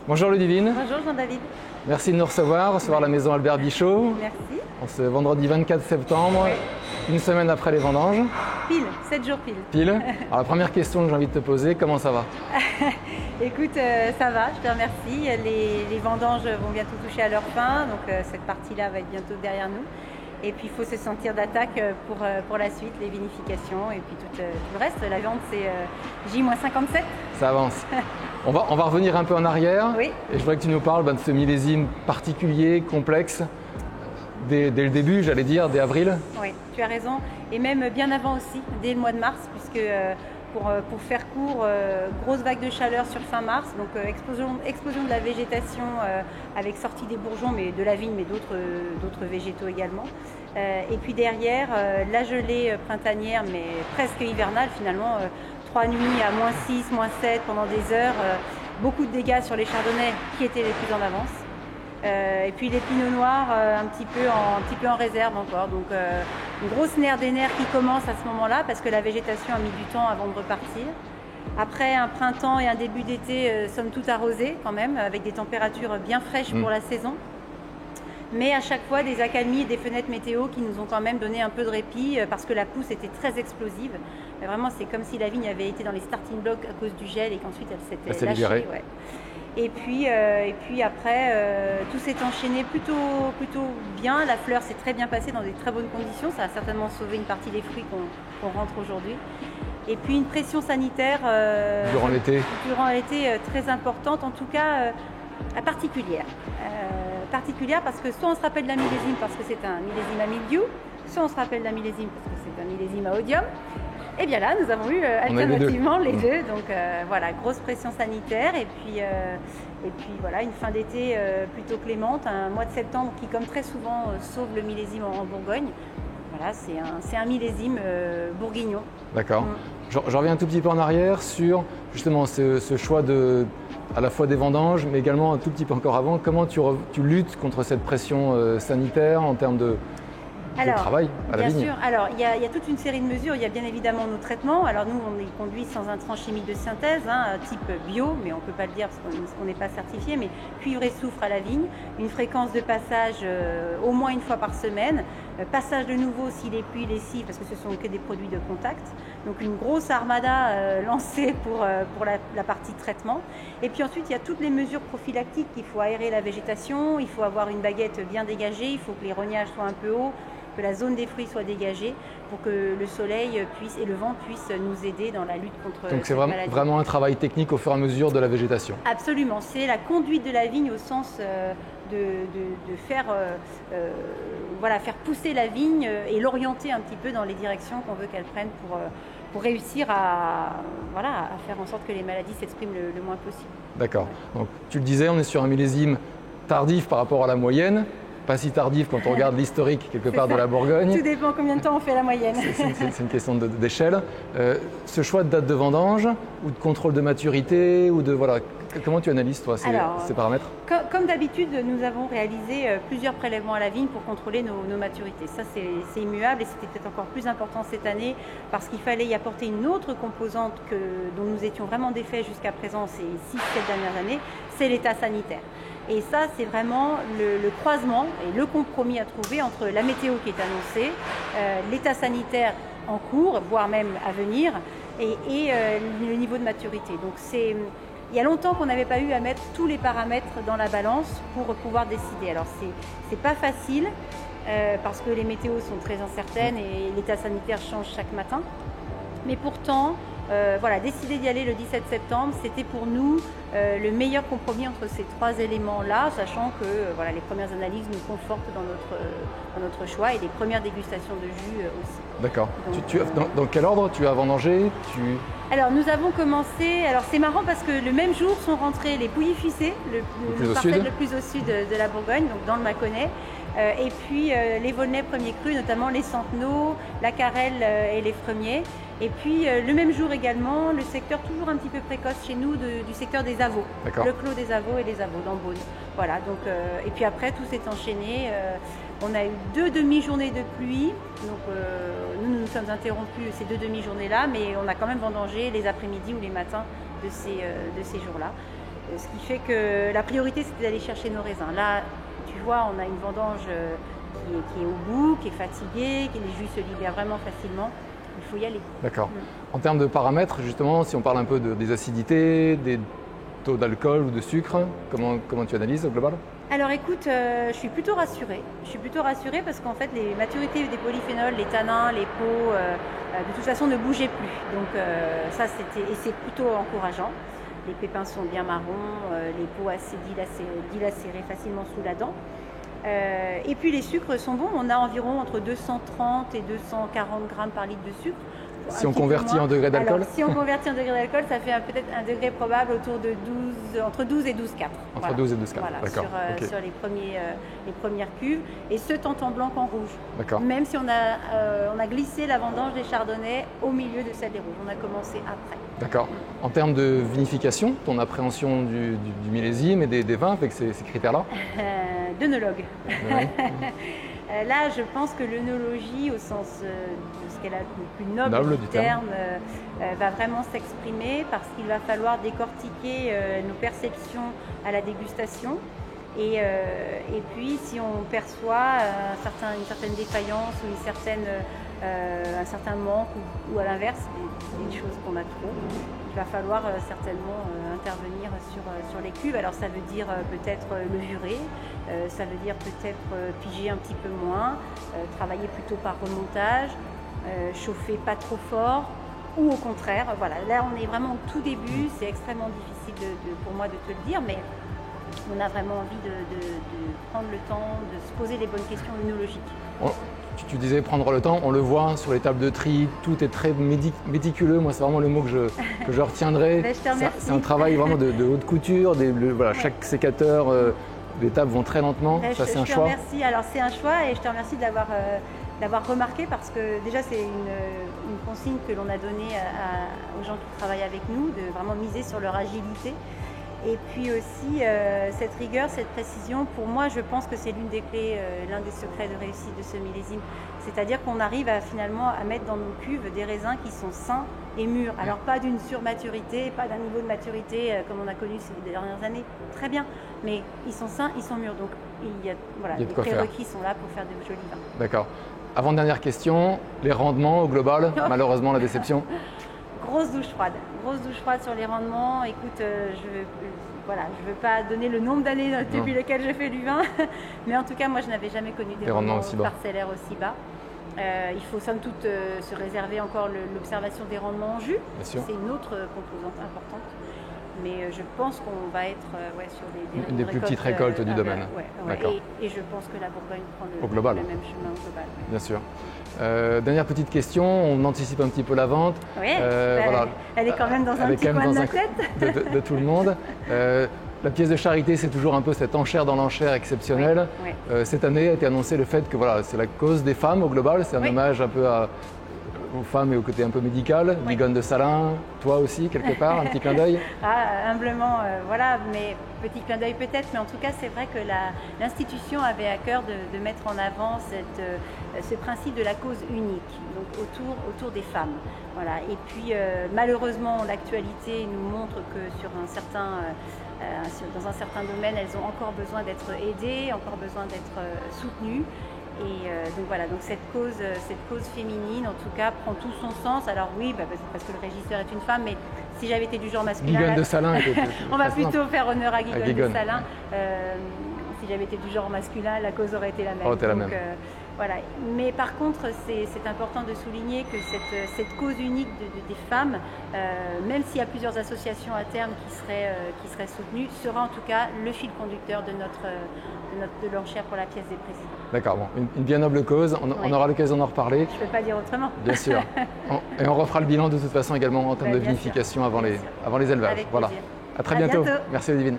Bonjour Ludivine. Bonjour Jean-David. Merci de nous recevoir la maison Albert Bichot. Merci. En ce vendredi 24 septembre, une semaine après les vendanges. Pile, 7 jours pile. Pile. Alors la première question que j'ai envie de te poser, comment ça va? Écoute, ça va, je te remercie. Les vendanges vont bientôt toucher à leur fin, donc cette partie-là va être bientôt derrière nous. Et puis il faut se sentir d'attaque pour la suite, les vinifications et puis tout le reste. La viande c'est J-57. Ça avance. On va revenir un peu en arrière. Oui. Et je voudrais que tu nous parles de ce millésime particulier, complexe, dès le début, j'allais dire, dès avril. Oui, tu as raison. Et même bien avant aussi, dès le mois de mars, puisque pour faire court, grosse vague de chaleur sur fin mars, donc explosion de la végétation avec sortie des bourgeons, mais de la vigne, mais d'autres végétaux également. Et puis derrière, la gelée printanière, mais presque hivernale finalement, 3 nuits à -6, -7 pendant des heures, beaucoup de dégâts sur les chardonnays qui étaient les plus en avance. Et puis les pinots noirs un petit peu en réserve encore. Donc une grosse nerf des nerfs qui commence à ce moment-là parce que la végétation a mis du temps avant de repartir. Après un printemps et un début d'été somme toute arrosés quand même, avec des températures bien fraîches pour la saison. Mais à chaque fois des accalmies et des fenêtres météo qui nous ont quand même donné un peu de répit parce que la pousse était très explosive. Vraiment c'est comme si la vigne avait été dans les starting blocks à cause du gel et qu'ensuite elle s'était lâchée. Ouais. Et puis après, tout s'est enchaîné plutôt bien. La fleur s'est très bien passée dans des très bonnes conditions. Ça a certainement sauvé une partie des fruits qu'on rentre aujourd'hui. Et puis une pression sanitaire durant l'été très importante, en tout cas particulière. Particulière parce que soit on se rappelle d'un millésime parce que c'est un millésime à mildiou, soit on se rappelle d'un millésime parce que c'est un millésime à odium. Et bien là, nous avons eu alternativement les deux. Donc voilà, grosse pression sanitaire et puis voilà, une fin d'été plutôt clémente, un mois de septembre qui, comme très souvent, sauve le millésime en Bourgogne. Voilà, c'est un millésime bourguignon. D'accord. Je reviens un tout petit peu en arrière sur justement ce choix à la fois des vendanges, mais également un tout petit peu encore avant. Comment tu luttes contre cette pression sanitaire en termes de travail à la vigne? Bien sûr. Alors, il y a toute une série de mesures. Il y a bien évidemment nos traitements. Alors, nous, on est conduit sans intrants chimiques de synthèse, type bio, mais on ne peut pas le dire parce qu'on n'est pas certifié, mais cuivre et soufre à la vigne, une fréquence de passage au moins une fois par semaine, passage de nouveau si les pluies, les scies, parce que ce sont que des produits de contact. Donc, une grosse armada lancée pour la partie traitement. Et puis ensuite, il y a toutes les mesures prophylactiques. Il faut aérer la végétation, il faut avoir une baguette bien dégagée, il faut que les rognages soient un peu hauts, que la zone des fruits soit dégagée pour que le soleil et le vent puissent nous aider dans la lutte contre. Donc c'est vraiment un travail technique au fur et à mesure de la végétation. Absolument, c'est la conduite de la vigne au sens de faire pousser la vigne et l'orienter un petit peu dans les directions qu'on veut qu'elle prenne pour réussir à faire en sorte que les maladies s'expriment le moins possible. D'accord. Donc tu le disais, on est sur un millésime tardif par rapport à la moyenne. Pas si tardif quand on regarde l'historique quelque part de la Bourgogne. Tout dépend combien de temps on fait la moyenne. C'est une question d'échelle. Ce choix de date de vendange ou de contrôle de maturité comment tu analyses toi ces paramètres? Comme d'habitude, nous avons réalisé plusieurs prélèvements à la vigne pour contrôler nos maturités. Ça c'est immuable et c'était peut-être encore plus important cette année parce qu'il fallait y apporter une autre composante dont nous étions vraiment défaits jusqu'à présent ces 6-7 dernières années, c'est l'état sanitaire. Et ça, c'est vraiment le croisement et le compromis à trouver entre la météo qui est annoncée, l'état sanitaire en cours, voire même à venir, et le niveau de maturité. Donc il y a longtemps qu'on n'avait pas eu à mettre tous les paramètres dans la balance pour pouvoir décider. Alors c'est pas facile parce que les météos sont très incertaines et l'état sanitaire change chaque matin. Mais pourtant, décider d'y aller le 17 septembre, c'était pour nous le meilleur compromis entre ces trois éléments-là, sachant que les premières analyses nous confortent dans notre choix et les premières dégustations de jus aussi. D'accord. Dans quel ordre tu as vendangé? Alors nous avons commencé, c'est marrant parce que le même jour sont rentrés les Pouilly-Fuissé, le parcelle le plus au sud de la Bourgogne, donc dans le Mâconnais. Et puis les Volnay premiers crus, notamment les Centenaux, la Carrel et les Fremiers. Et puis le même jour également, le secteur toujours un petit peu précoce chez nous du secteur des Avaux, le Clos des Avaux et les Avaux dans Beaune. Voilà, donc, et puis après tout s'est enchaîné. On a eu 2 demi-journées de pluie, donc nous sommes interrompus ces 2 demi-journées-là, mais on a quand même vendangé les après-midi ou les matins de ces jours-là. Ce qui fait que la priorité, c'était d'aller chercher nos raisins. Là, tu vois, on a une vendange qui est au bout, qui est fatiguée, les jus se libèrent vraiment facilement. Il faut y aller. D'accord. En termes de paramètres, justement, si on parle un peu des acidités, des taux d'alcool ou de sucre, comment tu analyses au global? Alors écoute, je suis plutôt rassurée. Je suis plutôt rassurée parce qu'en fait, les maturités des polyphénols, les tanins, les peaux, de toute façon, ne bougeaient plus. Donc ça, c'est plutôt encourageant. Les pépins sont bien marrons, les peaux assez dilacérées facilement sous la dent. Et puis les sucres sont bons. On a environ entre 230 et 240 grammes par litre de sucre. Si on convertit en degrés d'alcool? Si on convertit en degrés d'alcool, ça fait peut-être un degré probable autour de entre 12 et 12,4. Entre 12 et 12,4, voilà, d'accord. Sur les premières cuves. Et ce tant en blanc qu'en rouge. D'accord. Même si on a glissé la vendange des chardonnays au milieu de celle des rouges. On a commencé après. D'accord. En termes de vinification, ton appréhension du millésime et des vins avec ces critères-là? D'œnologue. Oui. Là, je pense que l'œnologie, au sens de ce qu'elle a le plus noble du terme, va vraiment s'exprimer parce qu'il va falloir décortiquer nos perceptions à la dégustation. Et puis, si on perçoit une certaine défaillance ou un certain manque ou à l'inverse, des choses qu'on a trop, il va falloir certainement intervenir sur les cuves. Alors ça veut dire peut-être levurer, ça veut dire peut-être piger un petit peu moins, travailler plutôt par remontage, chauffer pas trop fort, ou au contraire, voilà. Là on est vraiment au tout début, c'est extrêmement difficile pour moi de te le dire, mais on a vraiment envie de prendre le temps de se poser les bonnes questions œnologiques. Tu disais prendre le temps, on le voit sur les tables de tri, tout est très méticuleux. Moi, c'est vraiment le mot que je retiendrai. Ben, je te remercie. C'est un travail vraiment de haute couture. Voilà, chaque sécateur, les tables vont très lentement. Ben, ça, c'est un choix. Je te remercie. Alors, c'est un choix et je te remercie de l'avoir remarqué parce que déjà, c'est une consigne que l'on a donnée aux gens qui travaillent avec nous, de vraiment miser sur leur agilité. Et puis aussi, cette rigueur, cette précision, pour moi, je pense que c'est l'une des clés, l'un des secrets de réussite de ce millésime. C'est-à-dire qu'on arrive finalement à mettre dans nos cuves des raisins qui sont sains et mûrs. Alors, pas d'une surmaturité, pas d'un niveau de maturité comme on a connu ces dernières années, très bien, mais ils sont sains, ils sont mûrs. Donc, les prérequis sont là pour faire de jolis vins. D'accord. Avant-dernière question, les rendements au global, malheureusement, la déception? Grosse douche froide sur les rendements. Écoute, je veux pas donner le nombre d'années depuis lesquelles je fais du vin, mais en tout cas, moi, je n'avais jamais connu des rendements parcellaires aussi bas. Il faut somme toute se réserver encore l'observation des rendements en jus. C'est une autre composante importante. Mais je pense qu'on va être sur une des plus petites récoltes du domaine. D'accord. Et je pense que la Bourgogne prend le même chemin au global. Bien sûr. Dernière petite question, on anticipe un petit peu la vente. Oui, elle est quand même dans un petit coin de la tête. De tout le monde. La pièce de charité, c'est toujours un peu cette enchère dans l'enchère exceptionnelle. Oui. Cette année a été annoncé le fait que c'est la cause des femmes au global. C'est un hommage un peu aux femmes et au côté un peu médical. Bigone de Salins, toi aussi, quelque part, un petit clin d'œil? Humblement, mais petit clin d'œil peut-être, mais en tout cas, c'est vrai que l'institution avait à cœur de mettre en avant ce principe de la cause unique, donc autour des femmes. Voilà. Et puis, malheureusement, l'actualité nous montre que dans un certain domaine, elles ont encore besoin d'être aidées, encore besoin d'être soutenues. Et donc cette cause féminine, en tout cas, prend tout son sens. Alors oui, parce que le régisseur est une femme, mais si j'avais été du genre masculin, Bigone de Salins, on va plutôt faire honneur à Bigone de Salins. Si j'avais été du genre masculin, la cause aurait été la même. Voilà. Mais par contre, c'est important de souligner que cette cause unique des femmes, même s'il y a plusieurs associations à terme qui seraient soutenues, sera en tout cas le fil conducteur de l'enchère pour la pièce des présidents. D'accord, une bien noble cause, on aura l'occasion d'en reparler. Je ne peux pas dire autrement. Bien sûr. Et on refera le bilan de toute façon également en termes de vinification avant les élevages. Avec voilà. plaisir. À très bientôt. Bientôt. Merci Ludivine.